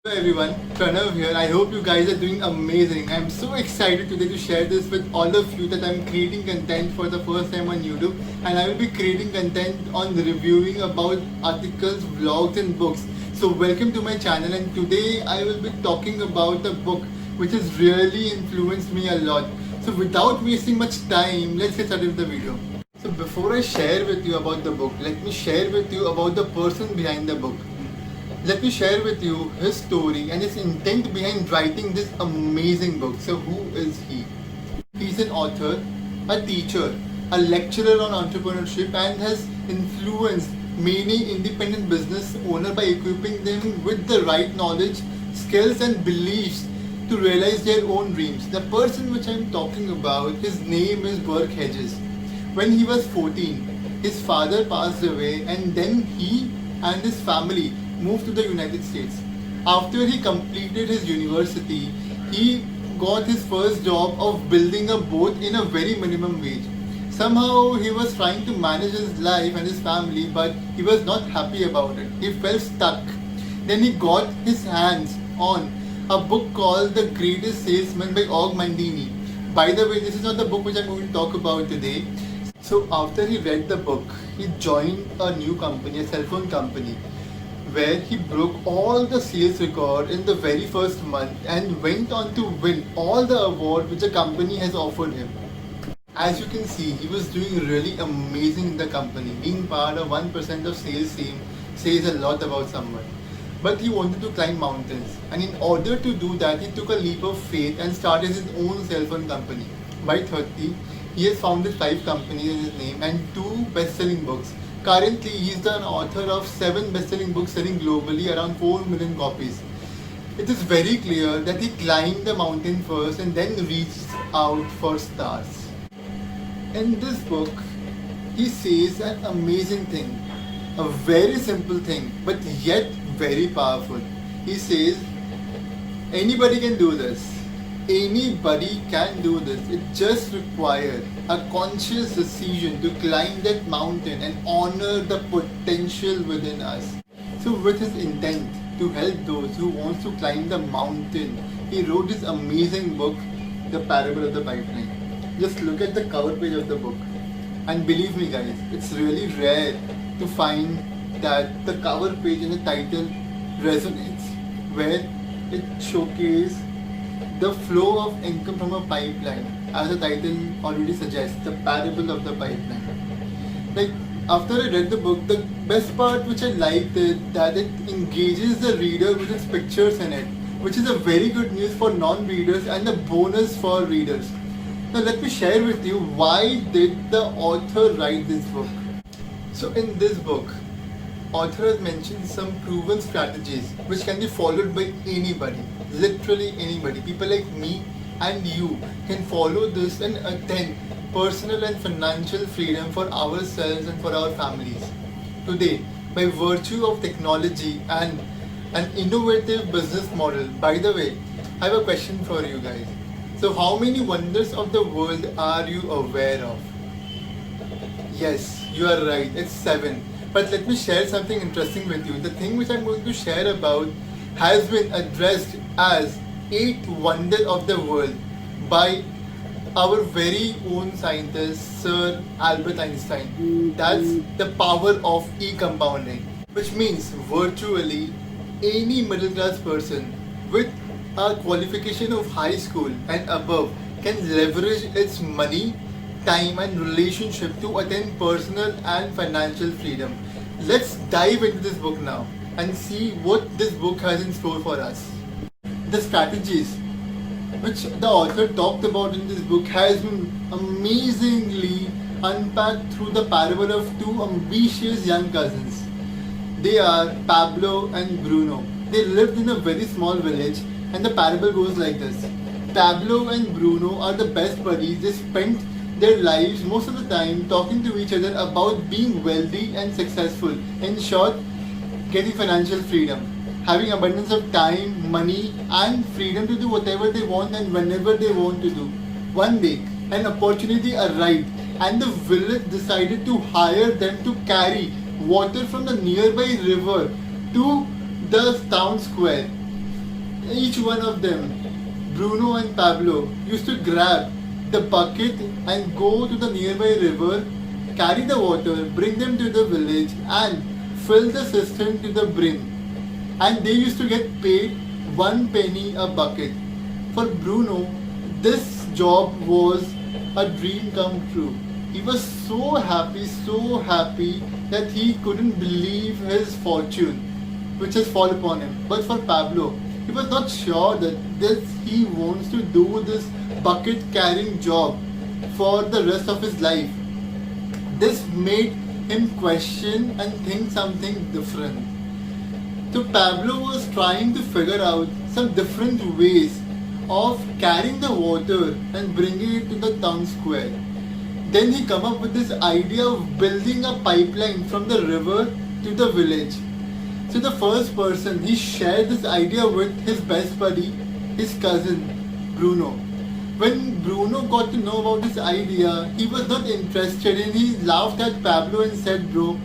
Hello everyone, Pranav here. I hope you guys are doing amazing. I'm so excited today to share this with all of you that I'm creating content for the first time on YouTube, and I will be creating content on reviewing about articles, vlogs and books. So welcome to my channel, and today I will be talking about a book which has really influenced me a lot. So without wasting much time, let's get started with the video. So before I share with you about the book, let me share with you about the person behind the book. Let me share with you his story and his intent behind writing this amazing book. So who is he? He's an author, a teacher, a lecturer on entrepreneurship, and has influenced many independent business owners by equipping them with the right knowledge, skills and beliefs to realize their own dreams. The person which I'm talking about, his name is Burke Hedges. When he was 14, his father passed away, and then he and his family moved to the United States. After he completed his university, he got his first job of building a boat in a very minimum wage. Somehow he was trying to manage his life and his family, but he was not happy about it. He felt stuck. Then he got his hands on a book called The Greatest Salesman by Og Mandini. By the way, this is not the book which I'm going to talk about today. So after he read the book, he joined a new company, a cell phone company, where he broke all the sales record in the very first month and went on to win all the awards which the company has offered him. As you can see, he was doing really amazing in the company. Being part of 1% of sales team says a lot about someone. But he wanted to climb mountains, and in order to do that, he took a leap of faith and started his own cell phone company. By 30, he has founded 5 companies in his name and 2 best-selling books. Currently, he is the author of 7 best-selling books selling globally around 4 million copies. It is very clear that he climbed the mountain first and then reached out for stars. In this book, he says an amazing thing, a very simple thing, but yet very powerful. He says, anybody can do this. Anybody can do this. It just requires a conscious decision to climb that mountain and honor the potential within us. So with his intent to help those who want to climb the mountain, he wrote this amazing book, The Parable of the Pipeline. Just look at the cover page of the book. And believe me guys, it's really rare to find that the cover page and the title resonates, where it showcases the flow of income from a pipeline, as the title already suggests, the parable of the pipeline. Like, after I read the book, the best part which I liked is that it engages the reader with its pictures in it, which is a very good news for non-readers and a bonus for readers. Now let me share with you why did the author write this book. So in this book, author has mentioned some proven strategies which can be followed by anybody, literally anybody. People like me and you can follow this and attain personal and financial freedom for ourselves and for our families. Today, by virtue of technology and an innovative business model, by the way, I have a question for you guys. So how many wonders of the world are you aware of? Yes, you are right, it's 7. But let me share something interesting with you. The thing which I'm going to share about has been addressed as 8 wonders of the world by our very own scientist, Sir Albert Einstein. That's the power of e-compounding, which means virtually any middle class person with a qualification of high school and above can leverage its money, time and relationship to attain personal and financial freedom. Let's dive into this book now and see what this book has in store for us. The strategies which the author talked about in this book has been amazingly unpacked through the parable of 2 ambitious young cousins. They are Pablo and Bruno. They lived in a very small village, and the parable goes like this. Pablo and Bruno are the best buddies. They spent their lives most of the time talking to each other about being wealthy and successful. In short, getting financial freedom, having abundance of time, money and freedom to do whatever they want and whenever they want to do. One day, an opportunity arrived and the village decided to hire them to carry water from the nearby river to the town square. each one of them, Bruno and Pablo, used to grab the bucket and go to the nearby river, carry the water, bring them to the village, and fill the cistern to the brim. And they used to get paid 1 penny a bucket. For Bruno, this job was a dream come true. He was so happy that he couldn't believe his fortune which has fallen upon him. But for Pablo, he was not sure that he wants to do this bucket carrying job for the rest of his life. This made him question and think something different. So Pablo was trying to figure out some different ways of carrying the water and bringing it to the town square. Then he come up with this idea of building a pipeline from the river to the village. So the first person, he shared this idea with his best buddy, his cousin, Bruno. When Bruno got to know about this idea, he was not interested and he laughed at Pablo and said, "Bro,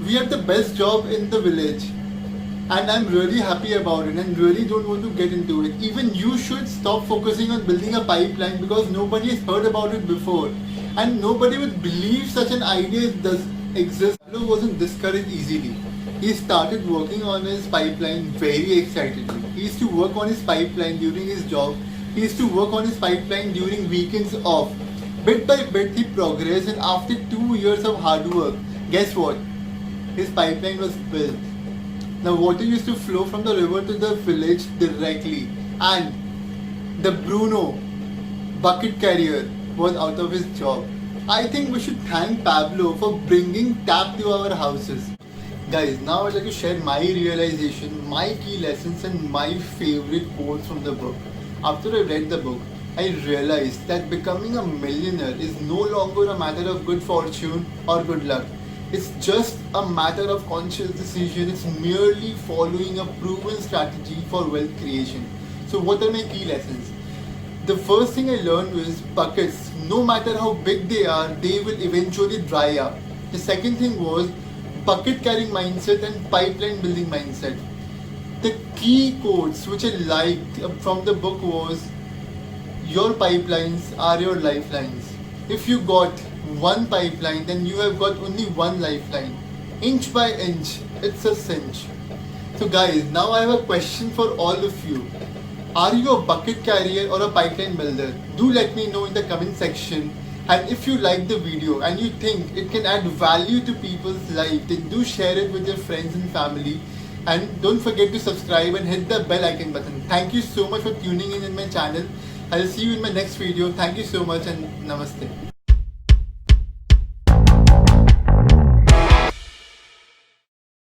we have the best job in the village and I'm really happy about it and really don't want to get into it. Even you should stop focusing on building a pipeline because nobody has heard about it before and nobody would believe such an idea does exist." Pablo wasn't discouraged easily. He started working on his pipeline very excitedly. He used to work on his pipeline during his job. He used to work on his pipeline during weekends off. Bit by bit he progressed and after 2 years of hard work, guess what? His pipeline was built. The water used to flow from the river to the village directly and the Bruno bucket carrier was out of his job. I think we should thank Pablo for bringing tap to our houses. Guys, now I'd like to share my realization, my key lessons and my favorite quotes from the book. After I read the book, I realized that becoming a millionaire is no longer a matter of good fortune or good luck. It's just a matter of conscious decision. It's merely following a proven strategy for wealth creation. So what are my key lessons? The first thing I learned was buckets, no matter how big they are, they will eventually dry up. The second thing was bucket carrying mindset and pipeline building mindset. The key quotes which I liked from the book was, your pipelines are your lifelines. If you got one pipeline, then you have got only one lifeline. Inch by inch, it's a cinch. So guys, now I have a question for all of you. Are you a bucket carrier or a pipeline builder? Do let me know in the comment section. And if you like the video and you think it can add value to people's life, then do share it with your friends and family. And don't forget to subscribe and hit the bell icon button. Thank you so much for tuning in my channel. I'll see you in my next video. Thank you so much and namaste.